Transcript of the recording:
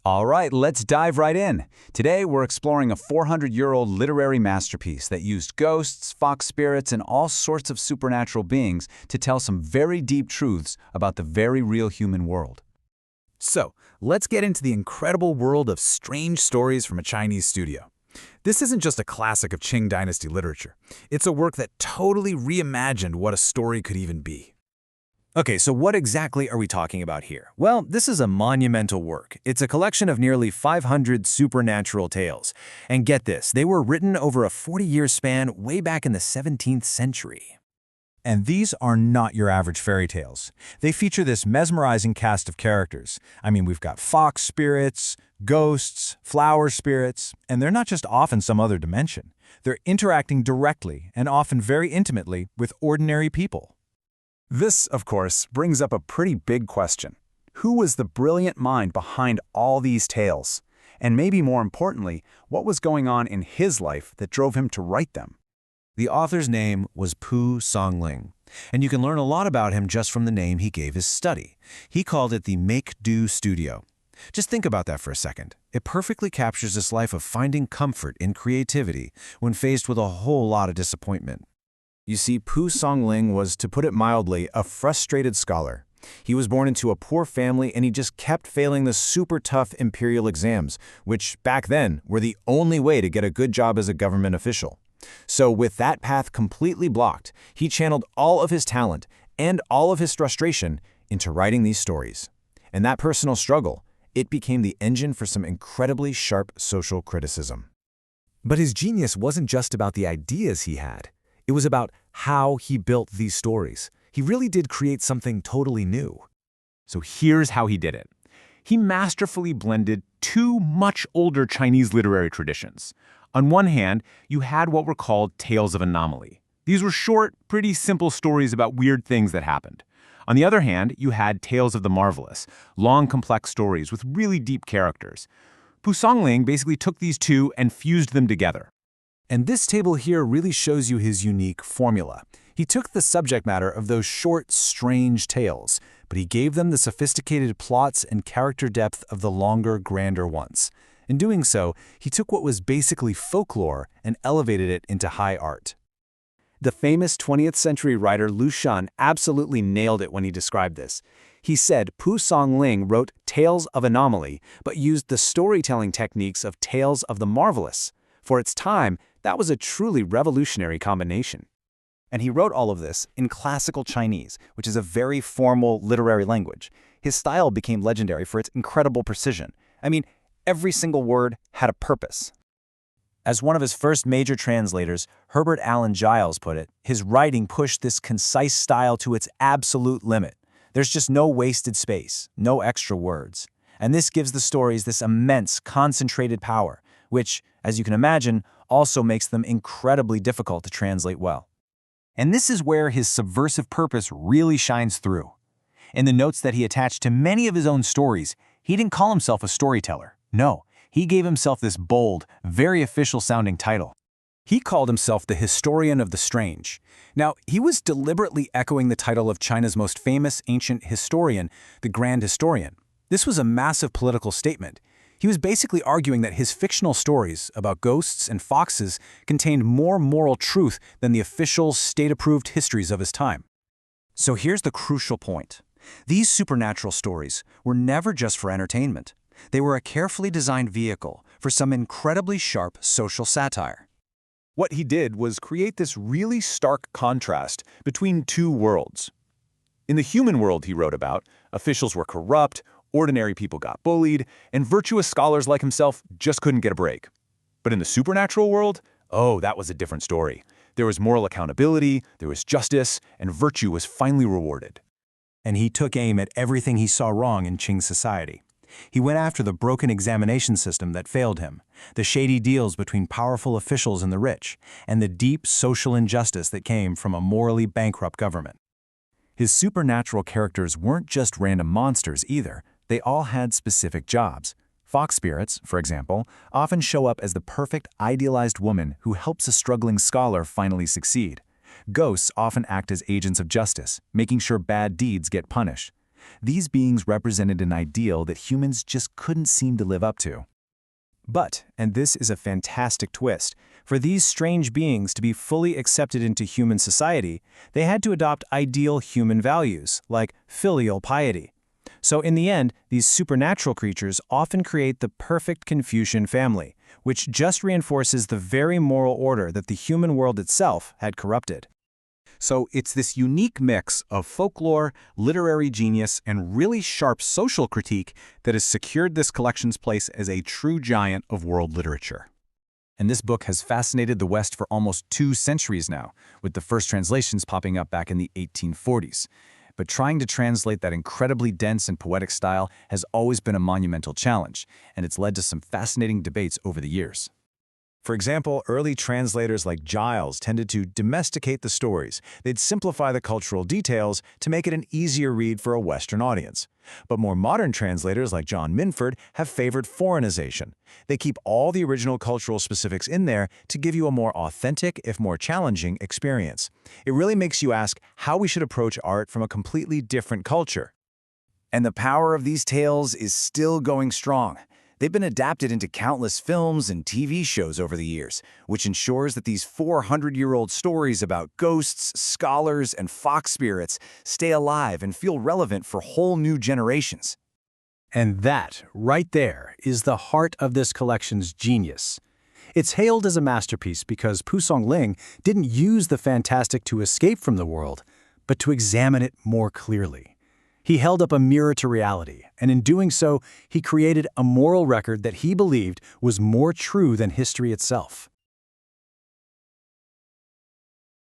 All right, let's dive right in. Today, we're exploring a 400-year-old literary masterpiece that used ghosts, fox spirits, and all sorts of supernatural beings to tell some very deep truths about the very real human world. So, let's get into the incredible world of strange stories from a Chinese studio. This isn't just a classic of Qing Dynasty literature. It's a work that totally reimagined what a story could even be. Okay, so what exactly are we talking about here? Well, this is a monumental work. It's a collection of nearly 500 supernatural tales. And get this, they were written over a 40-year span way back in the 17th century. And these are not your average fairy tales. They feature this mesmerizing cast of characters. I mean, we've got fox spirits, ghosts, flower spirits, and they're not just off in some other dimension. They're interacting directly and often very intimately with ordinary people. This, of course, brings up a pretty big question. Who was the brilliant mind behind all these tales? And maybe more importantly, what was going on in his life that drove him to write them? The author's name was Pu Songling, and you can learn a lot about him just from the name he gave his study. He called it the Make-Do Studio. Just think about that for a second. It perfectly captures this life of finding comfort in creativity when faced with a whole lot of disappointment. You see, Pu Songling was, to put it mildly, a frustrated scholar. He was born into a poor family and he just kept failing the super tough imperial exams, which back then were the only way to get a good job as a government official. So with that path completely blocked, he channeled all of his talent and all of his frustration into writing these stories. And that personal struggle, it became the engine for some incredibly sharp social criticism. But his genius wasn't just about the ideas he had. It was about how he built these stories. He really did create something totally new. So here's how he did it. He masterfully blended two much older Chinese literary traditions. On one hand, you had what were called tales of anomaly. These were short, pretty simple stories about weird things that happened. On the other hand, you had tales of the marvelous, long, complex stories with really deep characters. Pu Songling basically took these two and fused them together. And this table here really shows you his unique formula. He took the subject matter of those short, strange tales, but he gave them the sophisticated plots and character depth of the longer, grander ones. In doing so, he took what was basically folklore and elevated it into high art. The famous 20th century writer Liu Shan absolutely nailed it when he described this. He said Pu Songling wrote tales of anomaly, but used the storytelling techniques of tales of the marvelous. For its time, that was a truly revolutionary combination. And he wrote all of this in classical Chinese, which is a very formal literary language. His style became legendary for its incredible precision. I mean, every single word had a purpose. As one of his first major translators, Herbert Allen Giles, put it, his writing pushed this concise style to its absolute limit. There's just no wasted space, no extra words. And this gives the stories this immense, concentrated power, which, as you can imagine, also makes them incredibly difficult to translate well. And this is where his subversive purpose really shines through. In the notes that he attached to many of his own stories, he didn't call himself a storyteller. No, he gave himself this bold, very official-sounding title. He called himself the historian of the strange. Now, he was deliberately echoing the title of China's most famous ancient historian, the Grand Historian. This was a massive political statement. He was basically arguing that his fictional stories about ghosts and foxes contained more moral truth than the official, state-approved histories of his time. So here's the crucial point. These supernatural stories were never just for entertainment. They were a carefully designed vehicle for some incredibly sharp social satire. What he did was create this really stark contrast between two worlds. In the human world he wrote about, officials were corrupt, ordinary people got bullied, and virtuous scholars like himself just couldn't get a break. But in the supernatural world, oh, that was a different story. There was moral accountability, there was justice, and virtue was finally rewarded. And he took aim at everything he saw wrong in Qing society. He went after the broken examination system that failed him, the shady deals between powerful officials and the rich, and the deep social injustice that came from a morally bankrupt government. His supernatural characters weren't just random monsters either. They all had specific jobs. Fox spirits, for example, often show up as the perfect idealized woman who helps a struggling scholar finally succeed. Ghosts often act as agents of justice, making sure bad deeds get punished. These beings represented an ideal that humans just couldn't seem to live up to. But, and this is a fantastic twist, for these strange beings to be fully accepted into human society, they had to adopt ideal human values, like filial piety. So in the end, these supernatural creatures often create the perfect Confucian family, which just reinforces the very moral order that the human world itself had corrupted. So it's this unique mix of folklore, literary genius, and really sharp social critique that has secured this collection's place as a true giant of world literature. And this book has fascinated the West for almost 2 centuries now, with the first translations popping up back in the 1840s. But trying to translate that incredibly dense and poetic style has always been a monumental challenge, and it's led to some fascinating debates over the years. For example, early translators like Giles tended to domesticate the stories. They'd simplify the cultural details to make it an easier read for a Western audience. But more modern translators like John Minford have favored foreignization. They keep all the original cultural specifics in there to give you a more authentic, if more challenging, experience. It really makes you ask how we should approach art from a completely different culture. And the power of these tales is still going strong. They've been adapted into countless films and TV shows over the years, which ensures that these 400-year-old stories about ghosts, scholars, and fox spirits stay alive and feel relevant for whole new generations. And that, right there, is the heart of this collection's genius. It's hailed as a masterpiece because Pu Songling didn't use the fantastic to escape from the world, but to examine it more clearly. He held up a mirror to reality, and in doing so, he created a moral record that he believed was more true than history itself.